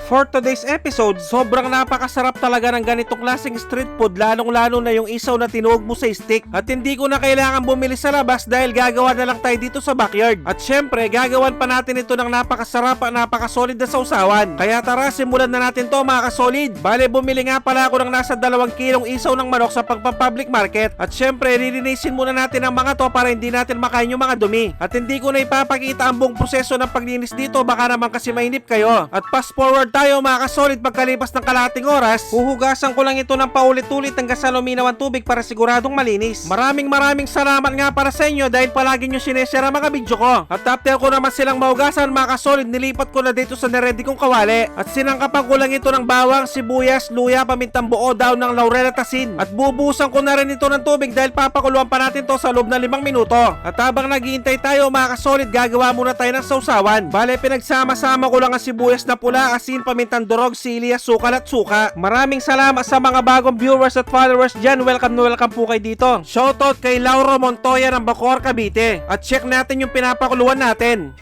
For today's episode, sobrang napakasarap talaga ng ganitong klaseng street food, lalong-lalo na yung isaw na tinuog mo sa stick. At hindi ko na kailangan bumili sa labas dahil gagawa na lang tayo dito sa backyard. At syempre, gagawan pa natin ito ng napakasarap at napakasolid na sausawan. Kaya tara, simulan na natin to mga kasolid. Bale, bumili nga pala ako ng nasa 2 kilong isaw ng manok sa pagpa-public market. At syempre, lilinisin muna natin ang mga to para hindi natin makain yung mga dumi. At hindi ko na ipapakita ang buong proseso ng paglinis dito, baka naman kasi mainip kayo. At fast forward tayo mga kasolid, pagkalipas ng kalahating oras, huhugasan ko lang ito ng paulit-ulit hanggang sa luminaw ang tubig para siguradong malinis. Maraming salamat nga para sa inyo dahil palagi nyo sineshare ang mga video ko. At after ko naman silang mahugasan mga kasolid, nilipat ko na dito sa naready kong kawali. At sinangkapan ko lang ito ng bawang, sibuyas, luya, pamintang buo, daw ng laurel at asin. At bubuhusan ko na rin ito ng tubig dahil papakuluan pa natin to sa loob na 5 minuto. At habang naghihintay tayo mga kasolid, gagawa muna tayo ng sausawan. Bale, pinagsama-sama ko lang ang sibuyas na pula, asin, pamintang durog, sili, asukal at suka. Maraming salamat sa mga bagong viewers at followers dyan. Welcome na welcome po kayo dito. Shoutout kay Lauro Montoya ng Bacoor, Cavite. At check natin yung pinapakuluan natin.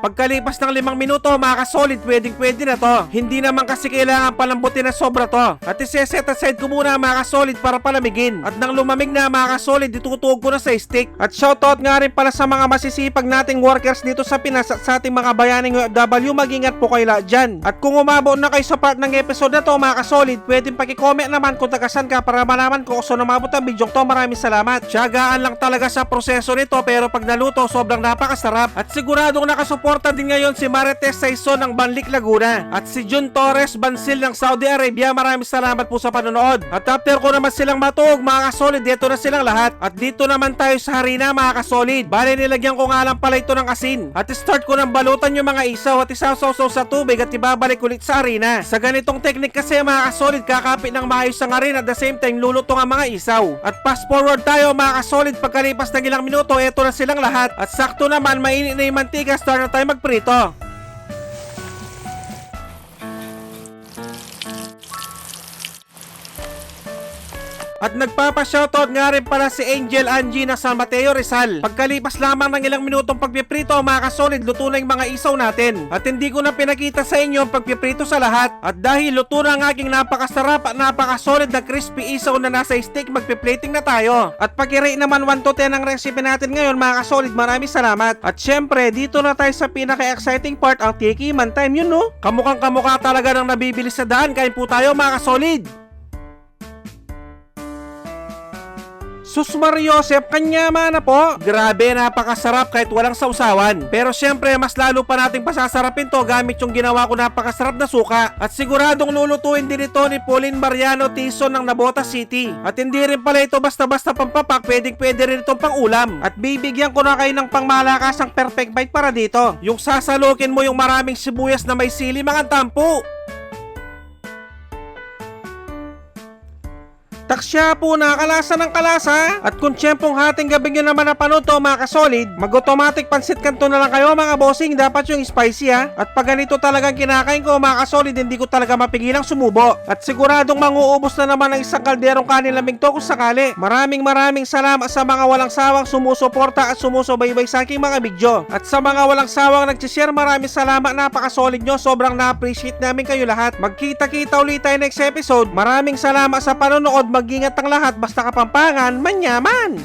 Pagkalipas ng 5 minuto mga kasolid, pwedeng-pwede na to. Hindi naman kasi kailangan palambutin na sobra to. At iseset aside ko muna mga kasolid para palamigin. At nang lumamig na mga kasolid, itutuog ko na sa stick. At shoutout nga rin pala sa mga masisipag nating workers dito sa Pinas at sa ating mga bayaning OFW, mag-ingat po kayo lahat dyan. At kung umabot na kayo sa part ng episode na to mga kasolid, pwedeng pakicomment naman kung tagasan ka para malaman ko kung saan umabot ang video to. Maraming salamat. Tiyagaan lang talaga sa proseso nito, pero pag naluto sobrang napakasarap. At siguradong nakasuporta din ngayon si Marites Saison ng Banlik, Laguna at si Jun Torres Bansil ng Saudi Arabia. Maraming salamat po sa panonood. At after ko naman silang matuog mga kasolid, dito na silang lahat. At dito naman tayo sa harina mga kasolid. Bale, nilagyan ko nga lang pala ito ng asin. At start ko ng balutan yung mga isaw at isasawsaw sa tubig at ibabalik ulit sa harina. Sa ganitong technique kasi mga kasolid, kakapit ng maayos ang harina at the same time lulutong ang mga isaw. At fast forward tayo mga kasolid, pagkalipas ng ilang minuto, eto na silang lahat. At sakto naman, mainit na yung mantika, start na tayo magprito. At nagpapa-shoutout nga rin pala si Angel Angie na San Mateo, Rizal. Pagkalipas lamang ng ilang minutong pagpiprito mga kasolid, luto na yung mga isaw natin. At hindi ko na pinakita sa inyo ang pagpiprito sa lahat. At dahil luto na ang aking napakasarap at napakasolid na crispy isaw na nasa stick, magpiplating na tayo. At pag-i-rate naman 1 to 10 ang recipe natin ngayon mga kasolid, maraming salamat. At syempre, dito na tayo sa pinaka-exciting part, ang tikiman time, yun no? Kamukhang kamukha talaga ng nabibili sa daan. Kain po tayo mga kasolid. Sus Mario Joseph, kanyama na po. Grabe, napakasarap kahit walang sausawan. Pero syempre, mas lalo pa nating pasasarapin to gamit yung ginawa ko napakasarap na suka. At siguradong lulutuin din ito ni Pauline Mariano Tison ng Navotas City. At hindi rin pala ito basta-basta pampapak, pwede rin itong pang-ulam. At bibigyan ko na kayo ng pangmalakasang perfect bite para dito. Yung sasalukin mo yung maraming sibuyas na may sili, mga tampo. Taksya po, nakakalasa ng kalasa. At kung tiyempong hating gabi nyo naman napanood to mga kasolid, mag-automatic pansit kanto na lang kayo mga bossing. Dapat yung spicy ha. At pag ganito talagang kinakain ko mga kasolid, hindi ko talaga mapigilang sumubo. At siguradong manguubos na naman ng isang kalderong kanin lamig to kung sakali. Maraming salamat sa mga walang sawang sumusuporta at sumusubaybay sa aking mga video. At sa mga walang sawang nagsishare, maraming salamat, napakasolid nyo. Sobrang na-appreciate namin kayo lahat. Magkita-kita ulit tayo next episode. Maraming salamat sa panonood. Mag-ingat ang lahat, basta Kapampangan, manyaman!